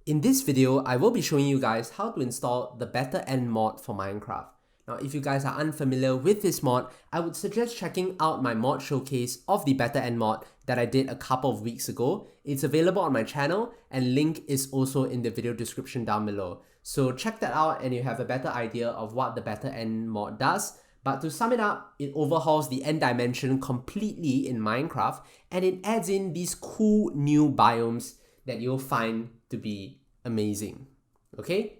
In this video, I will be showing you guys how to install the Better End mod for Minecraft. Now, if you guys are unfamiliar with this mod, I would suggest checking out my mod showcase of the Better End mod that I did a couple of weeks ago. It's available on my channel and link is also in the video description down below. So check that out and you have a better idea of what the Better End mod does. But to sum it up, it overhauls the end dimension completely in Minecraft and it adds in these cool new biomes that you'll find to be amazing. Okay?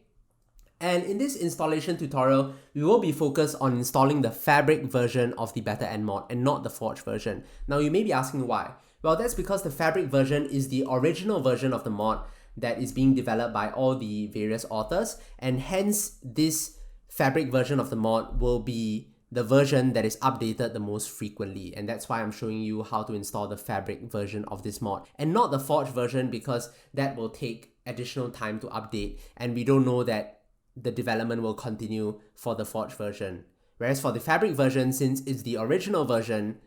And in this installation tutorial, we will be focused on installing the Fabric version of the Better End mod and not the Forge version. Now you may be asking why. Well, that's because the Fabric version is the original version of the mod that is being developed by all the various authors, and hence this Fabric version of the mod will be the version that is updated the most frequently, and that's why I'm showing you how to install the Fabric version of this mod and not the Forge version, because that will take additional time to update and we don't know that the development will continue for the Forge version. Whereas for the Fabric version, since it's the original version,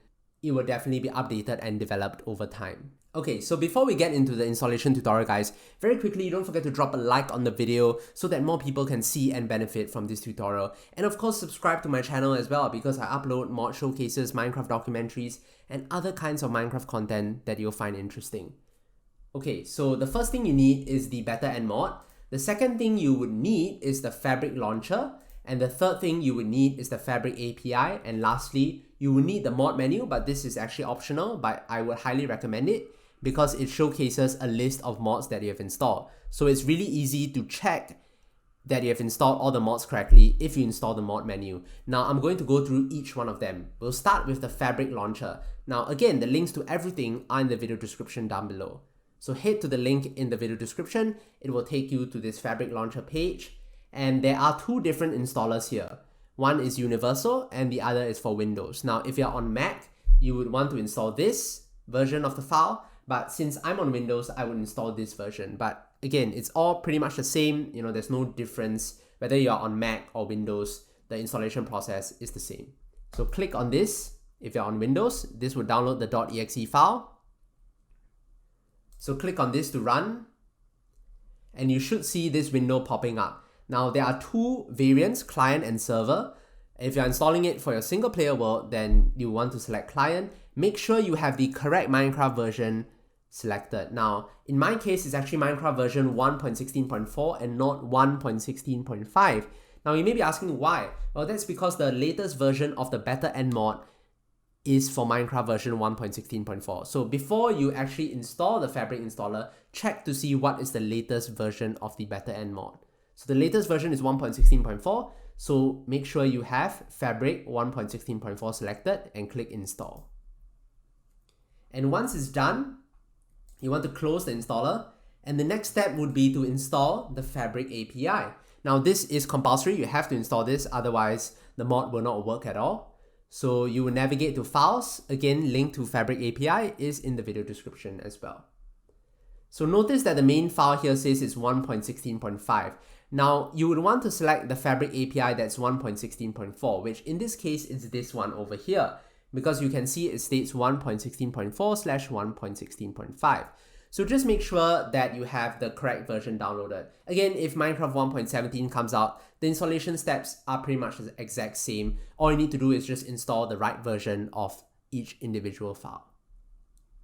it will definitely be updated and developed over time. Okay, so before we get into the installation tutorial, guys, very quickly, don't forget to drop a like on the video so that more people can see and benefit from this tutorial. And of course, subscribe to my channel as well, because I upload mod showcases, Minecraft documentaries, and other kinds of Minecraft content that you'll find interesting. Okay, so the first thing you need is the Better End mod. The second thing you would need is the Fabric launcher. And the third thing you would need is the Fabric API. And lastly, you will need the mod menu, but this is actually optional, but I would highly recommend it because it showcases a list of mods that you have installed. So it's really easy to check that you have installed all the mods correctly if you install the mod menu. Now I'm going to go through each one of them. We'll start with the Fabric launcher. Now again, the links to everything are in the video description down below. So head to the link in the video description. It will take you to this Fabric launcher page. And there are two different installers here. One is universal and the other is for Windows. Now, if you're on Mac, you would want to install this version of the file. But since I'm on Windows, I would install this version. But again, it's all pretty much the same. You know, there's no difference. Whether you're on Mac or Windows, the installation process is the same. So click on this. If you're on Windows, this will download the .exe file. So click on this to run. And you should see this window popping up. Now, there are two variants, client and server. If you're installing it for your single player world, then you want to select client. Make sure you have the correct Minecraft version selected. Now, in my case, it's actually Minecraft version 1.16.4 and not 1.16.5. Now, you may be asking why. Well, that's because the latest version of the Better End mod is for Minecraft version 1.16.4. So before you actually install the Fabric installer, check to see what is the latest version of the Better End mod. So the latest version is 1.16.4, so make sure you have Fabric 1.16.4 selected and click install. And once it's done, you want to close the installer, and the next step would be to install the Fabric API. Now this is compulsory, you have to install this, otherwise the mod will not work at all. So you will navigate to files, again link to Fabric API is in the video description as well. So notice that the main file here says it's 1.16.5. Now, you would want to select the Fabric API that's 1.16.4, which in this case is this one over here, because you can see it states 1.16.4/1.16.5. So just make sure that you have the correct version downloaded. Again, if Minecraft 1.17 comes out, the installation steps are pretty much the exact same. All you need to do is just install the right version of each individual file.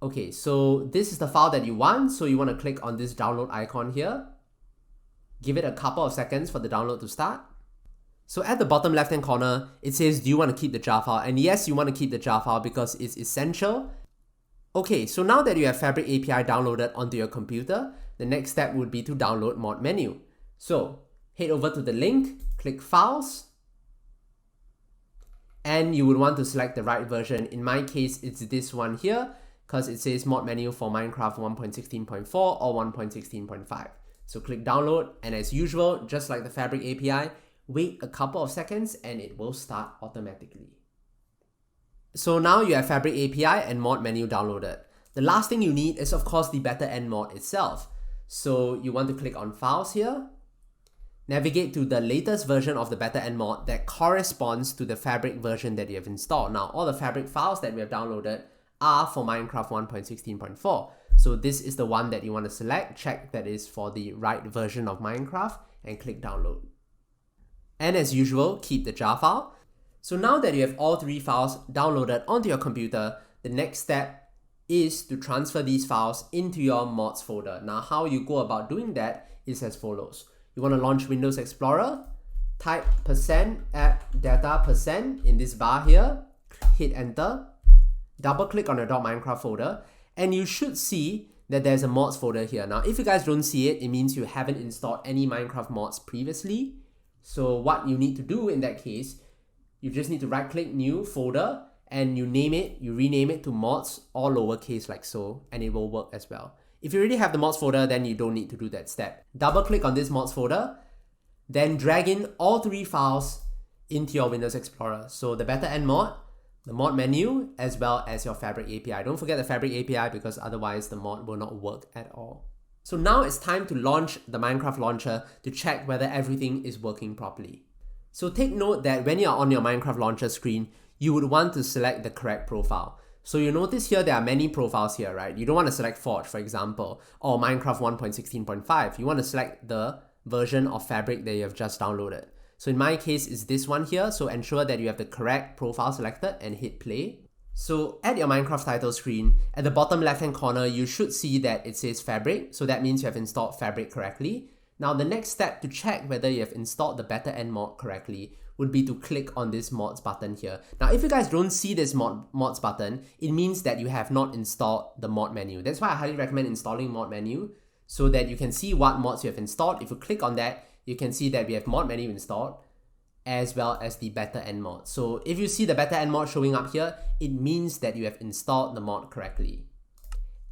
Okay, so this is the file that you want. So you want to click on this download icon here. Give it a couple of seconds for the download to start. So at the bottom left hand corner, it says, do you want to keep the jar file? And yes, you want to keep the jar file because it's essential. Okay, so now that you have Fabric API downloaded onto your computer, the next step would be to download mod menu. So head over to the link, click files, and you would want to select the right version. In my case, it's this one here, because it says mod menu for Minecraft 1.16.4 or 1.16.5. So click download, and as usual, just like the Fabric API, wait a couple of seconds and it will start automatically. So now you have Fabric API and mod menu downloaded. The last thing you need is of course the Better End mod itself. So you want to click on files here, navigate to the latest version of the Better End mod that corresponds to the Fabric version that you have installed. Now all the Fabric files that we have downloaded are for Minecraft 1.16.4. So this is the one that you want to select, check that is for the right version of Minecraft, and click download. And as usual, keep the jar file. So now that you have all 3 files downloaded onto your computer, the next step is to transfer these files into your mods folder. Now how you go about doing that is as follows. You want to launch Windows Explorer, type %app_data% in this bar here, hit enter, double click on your .minecraft folder, and you should see that there's a mods folder here. Now if you guys don't see it, it means you haven't installed any Minecraft mods previously. So what you need to do in that case, you just need to right click new folder and you rename it to mods, all lowercase like so, and it will work as well. If you already have the mods folder, then you don't need to do that step. Double click on this mods folder, then drag in all 3 files into your Windows Explorer. So the better end mod, the mod menu, as well as your Fabric API. Don't forget the Fabric API because otherwise the mod will not work at all. So now it's time to launch the Minecraft launcher to check whether everything is working properly. So take note that when you're on your Minecraft launcher screen, you would want to select the correct profile. So you notice here there are many profiles here, right? You don't want to select Forge, for example, or Minecraft 1.16.5. You want to select the version of Fabric that you have just downloaded. So in my case, it's this one here. So ensure that you have the correct profile selected and hit play. So at your Minecraft title screen, at the bottom left-hand corner, you should see that it says Fabric. So that means you have installed Fabric correctly. Now the next step to check whether you have installed the better end mod correctly would be to click on this mods button here. Now if you guys don't see this mods button, it means that you have not installed the mod menu. That's why I highly recommend installing mod menu so that you can see what mods you have installed. If you click on that, you can see that we have mod menu installed as well as the better end mod. So if you see the better end mod showing up here, it means that you have installed the mod correctly.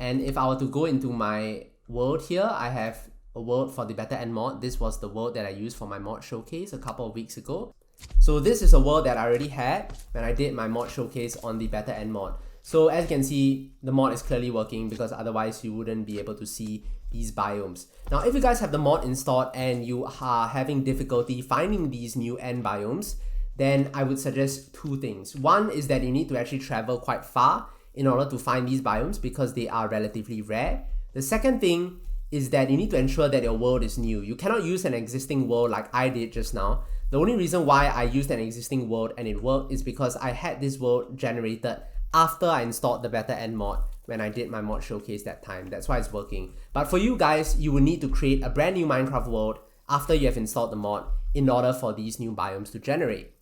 And if I were to go into my world here, I have a world for the better end mod. This was the world that I used for my mod showcase a couple of weeks ago. So this is a world that I already had when I did my mod showcase on the better end mod. So as you can see, the mod is clearly working because otherwise you wouldn't be able to see these biomes. Now if you guys have the mod installed and you are having difficulty finding these new end biomes, then I would suggest 2 things. One is that you need to actually travel quite far in order to find these biomes because they are relatively rare. The second thing is that you need to ensure that your world is new. You cannot use an existing world like I did just now. The only reason why I used an existing world and it worked is because I had this world generated after I installed the better end mod when I did my mod showcase that time. That's why it's working. But for you guys, you will need to create a brand new Minecraft world after you have installed the mod in order for these new biomes to generate.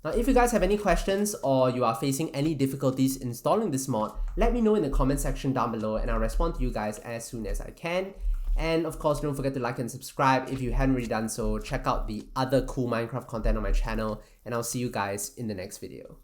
Now if you guys have any questions or you are facing any difficulties installing this mod, let me know in the comment section down below and I'll respond to you guys as soon as I can. And of course, don't forget to like and subscribe if you hadn't already done so. Check out the other cool Minecraft content on my channel and I'll see you guys in the next video.